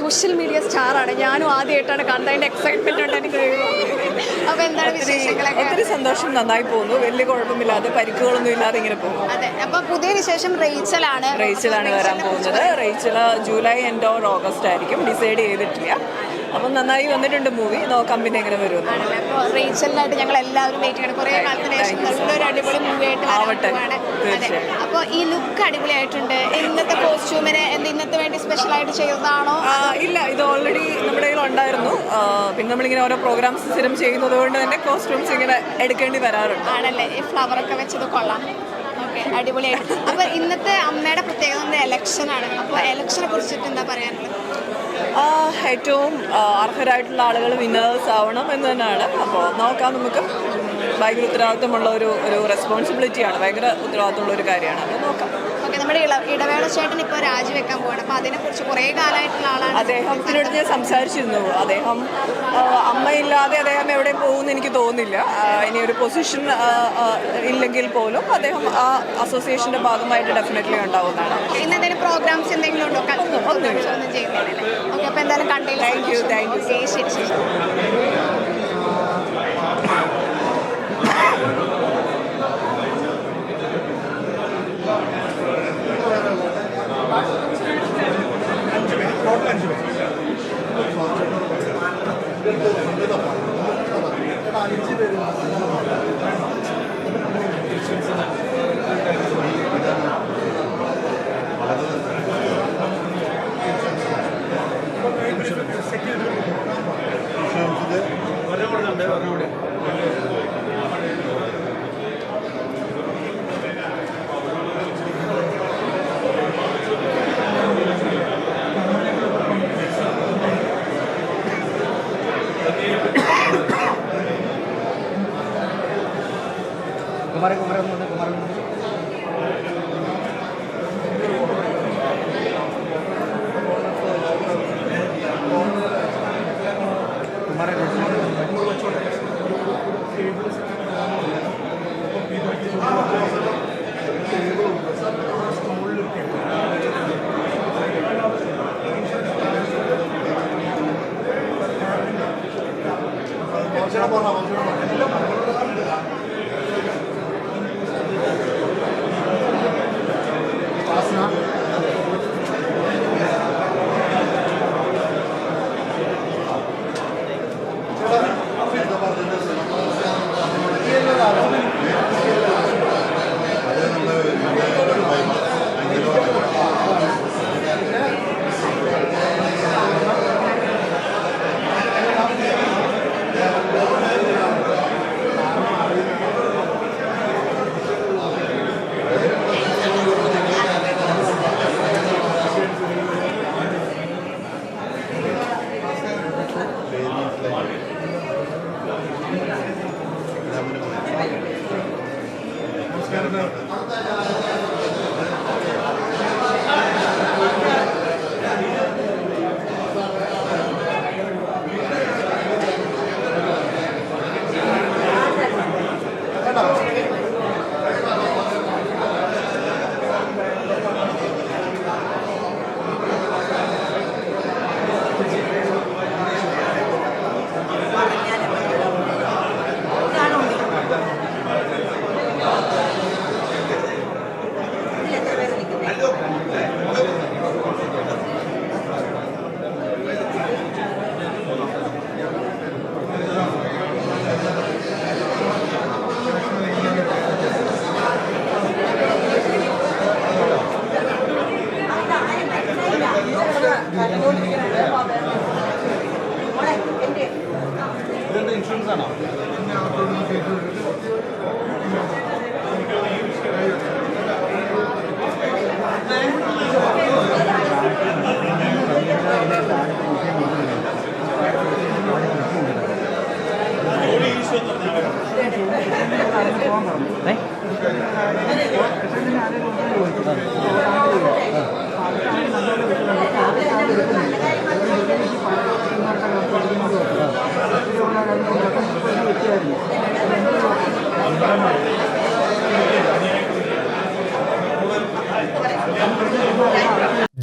Social media സ്റ്റാറാണ്. ഞാനും ആദ്യമായിട്ടാണ് കണ്ടതിൻ്റെ excitement ഉണ്ട് എനിക്ക്. അപ്പോൾ എന്താണ് വിശേഷങ്ങളൊക്കെ? ഒത്തിരി സന്തോഷം, നന്നായി പോകുന്നു, വലിയ കുഴപ്പമില്ലാതെ പരിക്കുകളൊന്നും ഇല്ലാതെ ഇങ്ങനെ പോകുന്നു. അതെ, അപ്പോൾ പുതിയ വിശേഷം റേച്ചലാണ് വരാൻ പോകുന്നത്. Rachel July end or August ആയിരിക്കും, ഡിസൈഡ് ചെയ്തിട്ടില്ല. അപ്പം നന്നായി വന്നിട്ടുണ്ട് മൂവി, നോക്കാം പിന്നെ എങ്ങനെ വരും. അപ്പോൾ റേച്ചലിനായിട്ട് ഞങ്ങൾ എല്ലാവരും വെയിറ്റ് ചെയ്യണം. കുറേ കാലത്തിന് ശേഷം നല്ലൊരു അടിപൊളി മൂവി ആയിട്ട് ആവട്ടെ. അപ്പോൾ ഈ ലുക്ക് അടിപൊളിയായിട്ടുണ്ട്. ഇന്നത്തെ കോസ്റ്റ്യൂമിന് ഇന്നത്തെ വേണ്ടി സ്പെഷ്യലായിട്ട് ചെയ്യുന്നതാണോ? ഇല്ല, ഇത് ഓൾറെഡി നമ്മുടെ കയ്യിൽ ഉണ്ടായിരുന്നു. പിന്നെ നമ്മളിങ്ങനെ ഓരോ പ്രോഗ്രാംസ് സ്ഥിരം ചെയ്യുന്നത് കൊണ്ട് തന്നെ കോസ്റ്റ്യൂംസ് ഇങ്ങനെ എടുക്കേണ്ടി വരാറുണ്ട്. ആണല്ലേ, ഈ ഫ്ലവറൊക്കെ വെച്ചത് കൊള്ളാം. ഓക്കെ, അടിപൊളിയായിട്ട്. അപ്പോൾ ഇന്നത്തെ അമ്മയുടെ പ്രത്യേകത ഇലക്ഷനാണ്. അപ്പോൾ ഇലക്ഷനെ കുറിച്ചിട്ട് എന്താ പറയാനുള്ളത്? ഏറ്റവും അർഹരായിട്ടുള്ള ആളുകൾ വിന്നേഴ്സ് ആവണം എന്ന് തന്നെയാണ്. അപ്പോൾ നോക്കാം, നമുക്ക് ഭയങ്കര ഉത്തരവാദിത്തമുള്ള ഒരു റെസ്പോൺസിബിലിറ്റിയാണ്, ഭയങ്കര ഉത്തരവാദിത്തമുള്ള ഒരു കാര്യമാണ്. അപ്പോൾ നോക്കാം. ഓക്കെ, നമ്മുടെ ഇടവേള ചേട്ടൻ ഇപ്പോൾ രാജിവെക്കാൻ പോകണം. അപ്പോൾ അതിനെക്കുറിച്ച് കുറേ കാലമായിട്ടുള്ള ആളാണ്. അദ്ദേഹത്തിനോട് ഞാൻ സംസാരിച്ചിരുന്നു. അദ്ദേഹം അമ്മയില്ലാതെ അദ്ദേഹം എവിടെയും പോകുമെന്ന് എനിക്ക് തോന്നുന്നില്ല. ഇനി ഒരു പൊസിഷൻ ഇല്ലെങ്കിൽ പോലും അദ്ദേഹം ആ അസോസിയേഷൻ്റെ ഭാഗമായിട്ട് ഡെഫിനറ്റ്ലി ഉണ്ടാവുന്നതാണ്. ഇന്ന് എന്തെങ്കിലും പ്രോഗ്രാംസ് എന്തെങ്കിലും ഉണ്ടോ? ഒന്നും ചെയ്യുന്നില്ല. ഓക്കെ, അപ്പോൾ എന്തായാലും കണ്ടില്ല. Thank you. ശരി.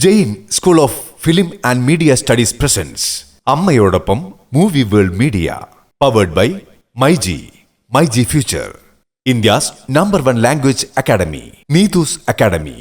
Jain school of film and media studies presents അമ്മയോടൊപ്പം movie world media powered by myG future India's #1 language academy Neethu's academy.